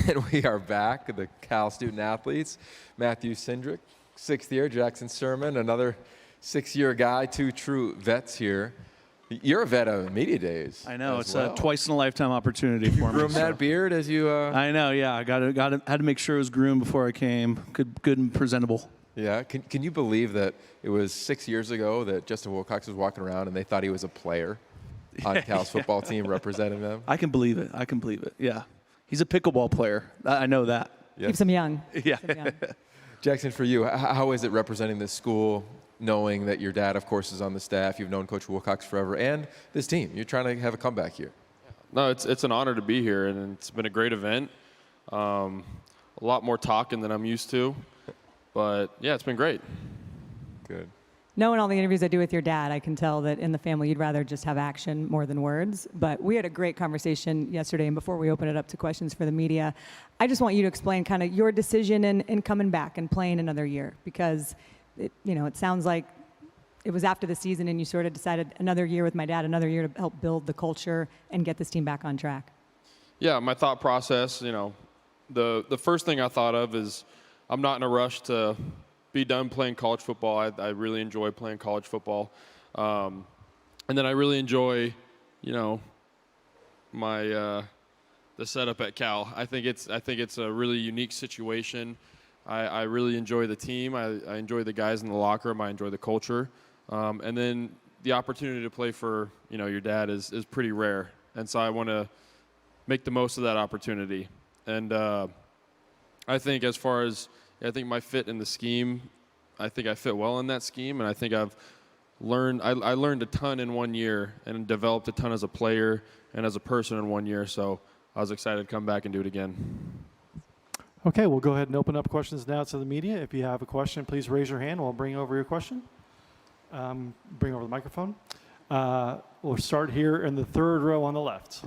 And we are back, the Cal student athletes. Matthew Cindric, 6th year, Jackson Sirmon, another 6-year guy, 2 true vets here. You're a vet of media days. I know, it's well. a twice in a lifetime opportunity for me. Groom that beard as you I know, yeah. I had to make sure it was groomed before I came. Good and presentable. Yeah, can you believe that it was 6 years ago that Justin Wilcox was walking around and they thought he was a player on Cal's football team representing them? I can believe it. Yeah. He's a pickleball player. I know that. Yes. Keeps him young. Yeah. Jackson, for you, how is it representing this school, knowing that your dad, of course, is on the staff, you've known Coach Wilcox forever, and this team? You're trying to have a comeback here. No, it's an honor to be here, and it's been a great event. A lot more talking than I'm used to, but yeah, it's been great. Good. Knowing all the interviews I do with your dad, I can tell that in the family you'd rather just have action more than words. But we had a great conversation yesterday, and before we open it up to questions for the media, I just want you to explain kind of your decision in coming back and playing another year, because it sounds like it was after the season and you sort of decided another year with my dad, another year to help build the culture and get this team back on track. Yeah, my thought process, the first thing I thought of is I'm not in a rush to be done playing college football. I really enjoy playing college football. And then I really enjoy, the setup at Cal. I think it's a really unique situation. I really enjoy the team. I enjoy the guys in the locker room. I enjoy the culture. And then the opportunity to play for, your dad is pretty rare. And so I want to make the most of that opportunity. And I think as far as I think my fit in the scheme, I think I fit well in that scheme, and I think I learned a ton in 1 year and developed a ton as a player and as a person in 1 year, so I was excited to come back and do it again. Okay, we'll go ahead and open up questions now to the media. If you have a question, please raise your hand. We'll bring over your question. Bring over the microphone. We'll start here in the third row on the left.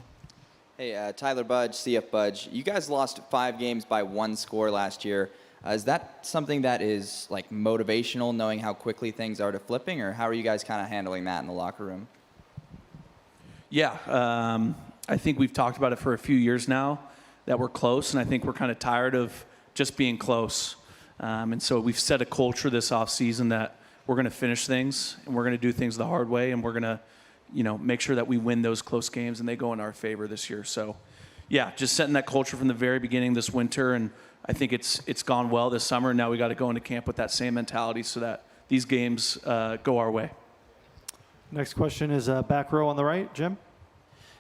Hey, Tyler Budge, CF Budge. You guys lost 5 games by 1 score last year. Is that something that is like motivational, knowing how quickly things are to flipping, or how are you guys kind of handling that in the locker room? Yeah, I think we've talked about it for a few years now, that we're close, and I think we're kind of tired of just being close. And so we've set a culture this offseason that we're going to finish things, and we're going to do things the hard way, and we're going to, make sure that we win those close games, and they go in our favor this year. So, yeah, just setting that culture from the very beginning this winter, and I think it's gone well this summer. Now we got to go into camp with that same mentality so that these games go our way. Next question is back row on the right, Jim.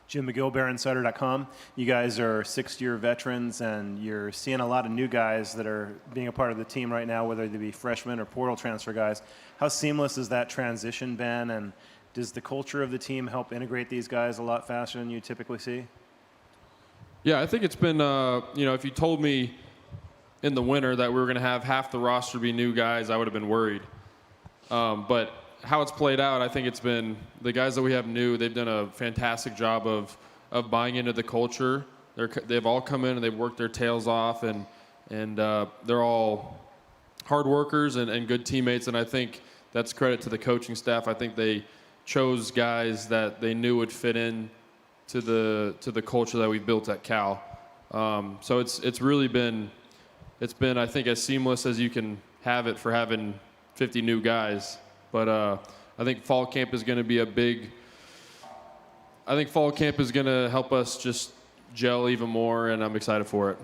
Jim McGill, BearInsider.com. You guys are 6-year veterans, and you're seeing a lot of new guys that are being a part of the team right now, whether they be freshmen or portal transfer guys. How seamless has that transition been, and does the culture of the team help integrate these guys a lot faster than you typically see? Yeah, I think it's been, if you told me in the winter that we were going to have half the roster be new guys, I would have been worried. But how it's played out, I think it's been the guys that we have new, they've done a fantastic job of buying into the culture. They've all come in and they've worked their tails off, and they're all hard workers and good teammates, and I think that's credit to the coaching staff. I think they chose guys that they knew would fit in to the culture that we built at Cal. So it's really been, I think, as seamless as you can have it for having 50 new guys. But I think fall camp is going to be fall camp is going to help us just gel even more, and I'm excited for it.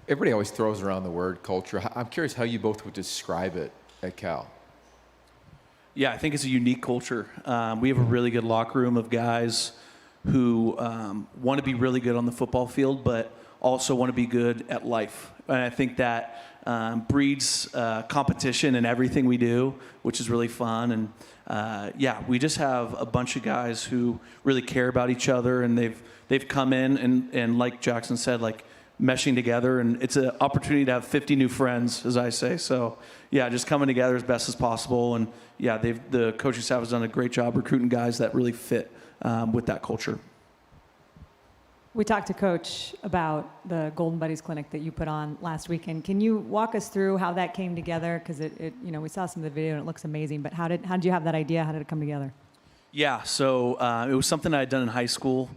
Everybody always throws around the word culture. I'm curious how you both would describe it at Cal. Yeah, I think it's a unique culture. We have a really good locker room of guys who want to be really good on the football field, but also want to be good at life. And I think that breeds competition in everything we do, which is really fun. And we just have a bunch of guys who really care about each other, and they've come in and like Jackson said, like meshing together, and it's an opportunity to have 50 new friends, as I say. So yeah, just coming together as best as possible. And yeah, the coaching staff has done a great job recruiting guys that really fit with that culture. We talked to Coach about the Golden Buddies Clinic that you put on last weekend. Can you walk us through how that came together? Because we saw some of the video and it looks amazing. But how did you have that idea? How did it come together? Yeah, so it was something I had done in high school,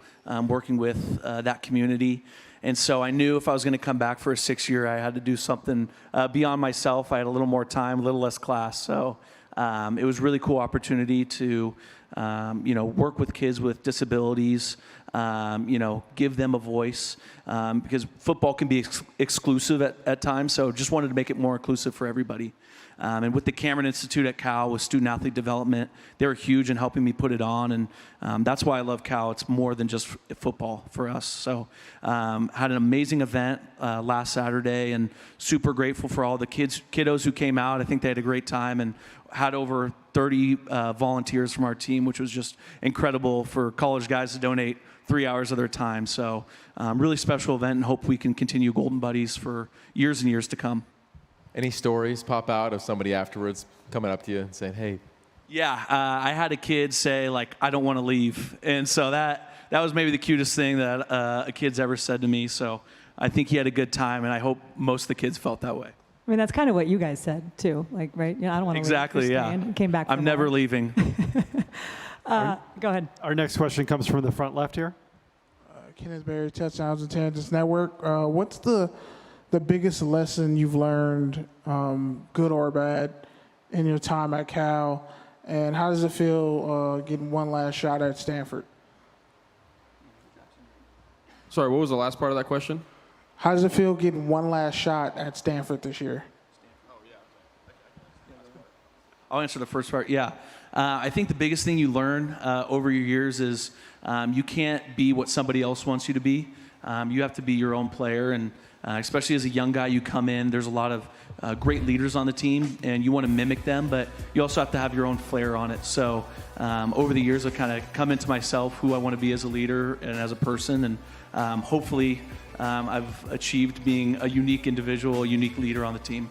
working with that community. And so I knew if I was going to come back for a 6th year, I had to do something beyond myself. I had a little more time, a little less class. So it was a really cool opportunity to, work with kids with disabilities, give them a voice, because football can be exclusive at times. So just wanted to make it more inclusive for everybody. And with the Cameron Institute at Cal, with student athlete development, they were huge in helping me put it on. And that's why I love Cal. It's more than just football for us. So had an amazing event last Saturday, and super grateful for all the kiddos who came out. I think they had a great time, and had over 30 volunteers from our team, which was just incredible for college guys to donate 3 hours of their time. So really special event, and hope we can continue Golden Buddies for years and years to come. Any stories pop out of somebody afterwards coming up to you and saying, hey? Yeah, I had a kid say, like, I don't want to leave. And so that was maybe the cutest thing that a kid's ever said to me. So I think he had a good time, and I hope most of the kids felt that way. I mean, that's kind of what you guys said, too. Like, right? I don't want to Exactly, leave. yeah. Came back. I'm never leaving. Go ahead. Our next question comes from the front left here. Kenneth Berry, Touchdowns Intelligence Network. What's the biggest lesson you've learned, good or bad, in your time at Cal, and how does it feel getting one last shot at Stanford? Sorry, what was the last part of that question? How does it feel getting one last shot at Stanford this year? I'll answer the first part. Yeah. I think the biggest thing you learn over your years is you can't be what somebody else wants you to be. You have to be your own player, and especially as a young guy, you come in, there's a lot of great leaders on the team, and you want to mimic them, but you also have to have your own flair on it. So over the years, I've kind of come into myself who I want to be as a leader and as a person, and hopefully I've achieved being a unique individual, a unique leader on the team.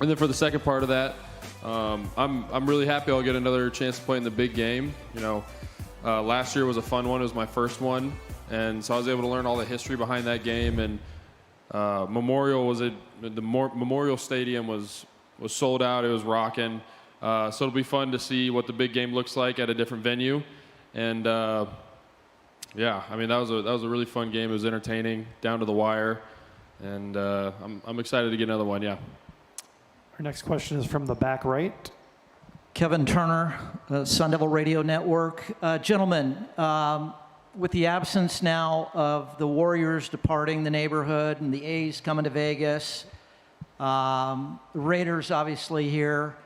And then for the second part of that, I'm really happy I'll get another chance to play in the big game. Last year was a fun one. It was my first one. And so I was able to learn all the history behind that game. And Memorial Stadium was sold out. It was rocking. So it'll be fun to see what the big game looks like at a different venue. And yeah, I mean, that was a really fun game. It was entertaining, down to the wire. And I'm excited to get another one, yeah. Our next question is from the back right. Kevin Turner, Sun Devil Radio Network. Gentlemen, with the absence now of the Warriors departing the neighborhood and the A's coming to Vegas, the Raiders obviously here,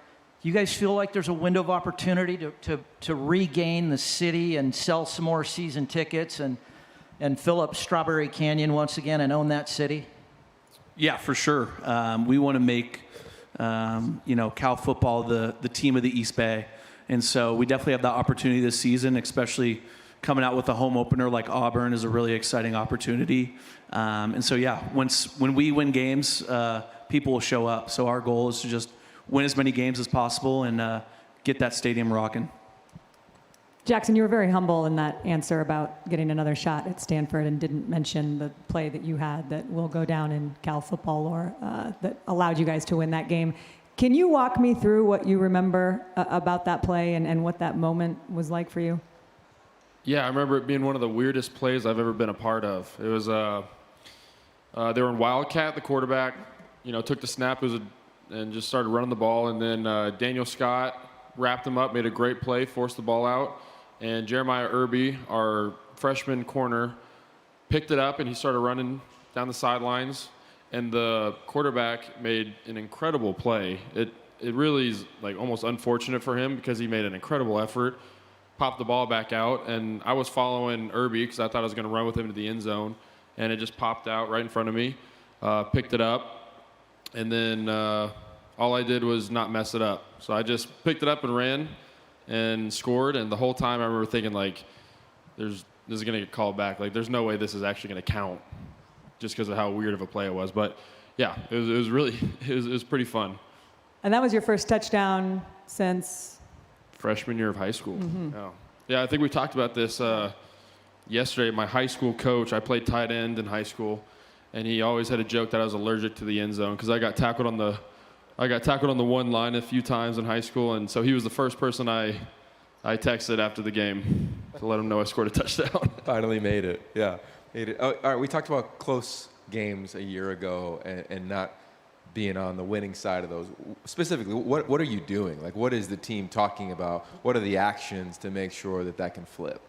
do you guys feel like there's a window of opportunity to regain the city and sell some more season tickets and fill up Strawberry Canyon once again and own that city? Yeah, for sure. We want to make Cal football the team of the East Bay. And so we definitely have that opportunity this season, especially coming out with a home opener like Auburn is a really exciting opportunity. And so, yeah, when we win games, people will show up. So our goal is to just win as many games as possible and get that stadium rocking. Jackson, you were very humble in that answer about getting another shot at Stanford and didn't mention the play that you had that will go down in Cal football lore that allowed you guys to win that game. Can you walk me through what you remember about that play and what that moment was like for you? Yeah, I remember it being one of the weirdest plays I've ever been a part of. It was they were in Wildcat, the quarterback, took the snap and just started running the ball, and then Daniel Scott wrapped him up, made a great play, forced the ball out. And Jeremiah Irby, our freshman corner, picked it up and he started running down the sidelines. And the quarterback made an incredible play. It really is like almost unfortunate for him because he made an incredible effort, popped the ball back out, and I was following Irby because I thought I was going to run with him to the end zone, and it just popped out right in front of me. Picked it up, and then all I did was not mess it up. So I just picked it up and ran and scored, and the whole time I remember thinking, like, this is going to get called back. Like, there's no way this is actually going to count just because of how weird of a play it was. But, yeah, it was pretty fun. And that was your first touchdown since? Freshman year of high school. Mm-hmm. Yeah, I think we talked about this yesterday. My high school coach, I played tight end in high school, and he always had a joke that I was allergic to the end zone because I got tackled on the one line a few times in high school, and so he was the first person I texted after the game to let him know I scored a touchdown. Finally made it, yeah. All right, we talked about close games a year ago and not being on the winning side of those. Specifically, what are you doing? Like, what is the team talking about? What are the actions to make sure that can flip?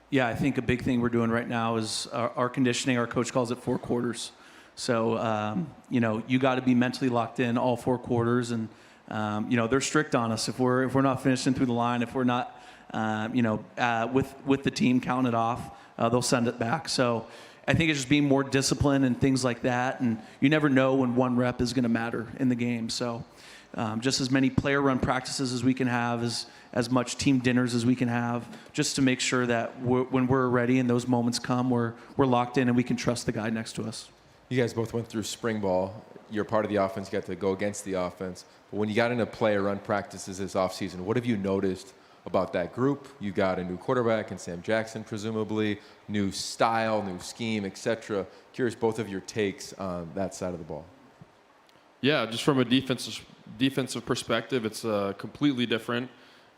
Yeah, I think a big thing we're doing right now is our conditioning. Our coach calls it 4 quarters. So, you got to be mentally locked in all 4 quarters. And, they're strict on us. If we're not finishing through the line, if we're not, with the team counting it off, they'll send it back. So I think it's just being more disciplined and things like that. And you never know when 1 rep is going to matter in the game. So just as many player run practices as we can have, as much team dinners as we can have, just to make sure that when we're ready and those moments come, we're locked in and we can trust the guy next to us. You guys both went through spring ball. You're part of the offense. You got to go against the offense. But when you got into player run practices this offseason, what have you noticed about that group? You got a new quarterback in Sam Jackson, presumably, new style, new scheme, etc. Curious both of your takes on that side of the ball. Yeah, just from a defensive perspective, it's completely different,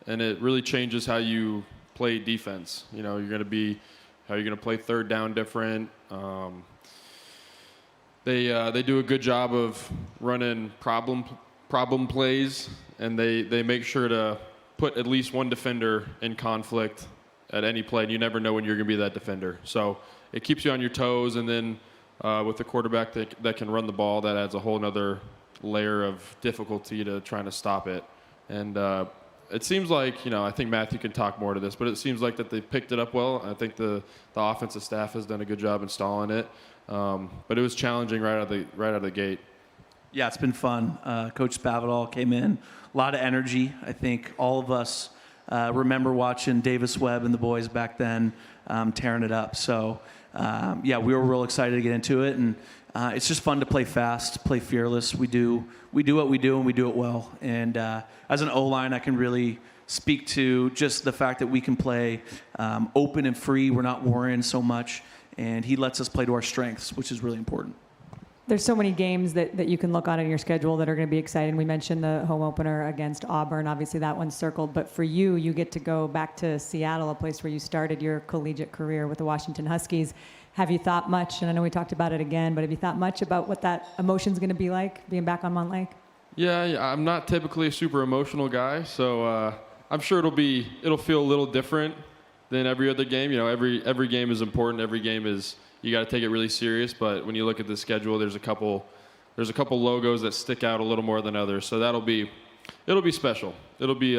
and it really changes how you play defense. You're going to play third down different. They do a good job of running problem plays, and they make sure to put at least one defender in conflict at any play, and you never know when you're going to be that defender. So it keeps you on your toes, and then with the quarterback that can run the ball, that adds a whole other layer of difficulty to trying to stop it. And it seems like, I think Matthew can talk more to this, but it seems like that they picked it up well. I think the offensive staff has done a good job installing it. But it was challenging right out of the gate. Yeah, it's been fun. Coach Spavital came in, a lot of energy. I think all of us remember watching Davis Webb and the boys back then tearing it up. So, we were real excited to get into it, and it's just fun to play fast, play fearless. We do what we do, and we do it well. And as an O-line, I can really speak to just the fact that we can play open and free. We're not worrying so much, and he lets us play to our strengths, which is really important. There's so many games that you can look on in your schedule that are going to be exciting. We mentioned the home opener against Auburn. Obviously, that one's circled. But for you, you get to go back to Seattle, a place where you started your collegiate career with the Washington Huskies. Have you thought much, and I know we talked about it again, but have you thought much about what that emotion's going to be like, being back on Montlake? Yeah, I'm not typically a super emotional guy, so I'm sure it'll feel a little different than every other game. Every game is important. Every game is, you got to take it really serious. But when you look at the schedule, there's a couple logos that stick out a little more than others. So it'll be special. It'll be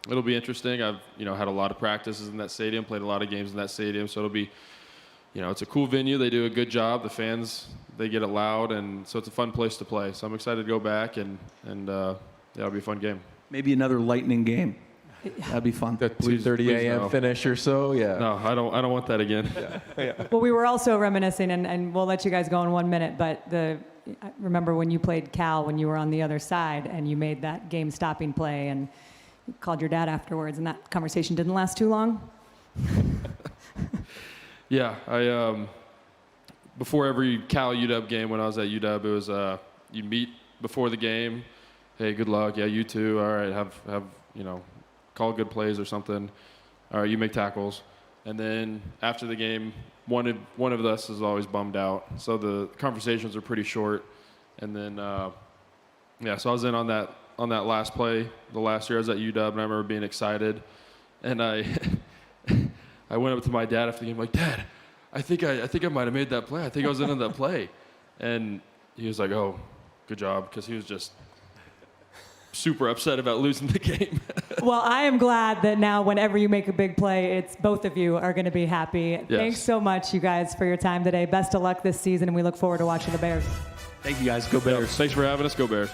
interesting. I've had a lot of practices in that stadium, played a lot of games in that stadium. So it'll be, it's a cool venue. They do a good job. The fans, they get it loud, and so it's a fun place to play. So I'm excited to go back, and it'll be a fun game. Maybe another lightning game. That'd be fun. The 2:30 a.m. no. finish or so, yeah. No, I don't want that again. Well, we were also reminiscing, and we'll let you guys go in 1 minute, but I remember when you played Cal, when you were on the other side, and you made that game-stopping play, and you called your dad afterwards, and that conversation didn't last too long? Yeah, I before every Cal UW game when I was at UW, it was you meet before the game. Hey, good luck. Yeah, you too. All right, have call good plays or something. All right, you make tackles. And then after the game, one of us is always bummed out. So the conversations are pretty short. And then so I was in on that last play the last year I was at UW, and I remember being excited. And I I went up to my dad after the game, like, Dad, I think I might have made that play. I think I was in on that play. And he was like, oh, good job, because he was just super upset about losing the game. Well, I am glad that now whenever you make a big play, it's both of you are going to be happy. Yes. Thanks so much, you guys, for your time today. Best of luck this season, and we look forward to watching the Bears. Thank you, guys. Go Bears. Thanks for having us. Go Bears.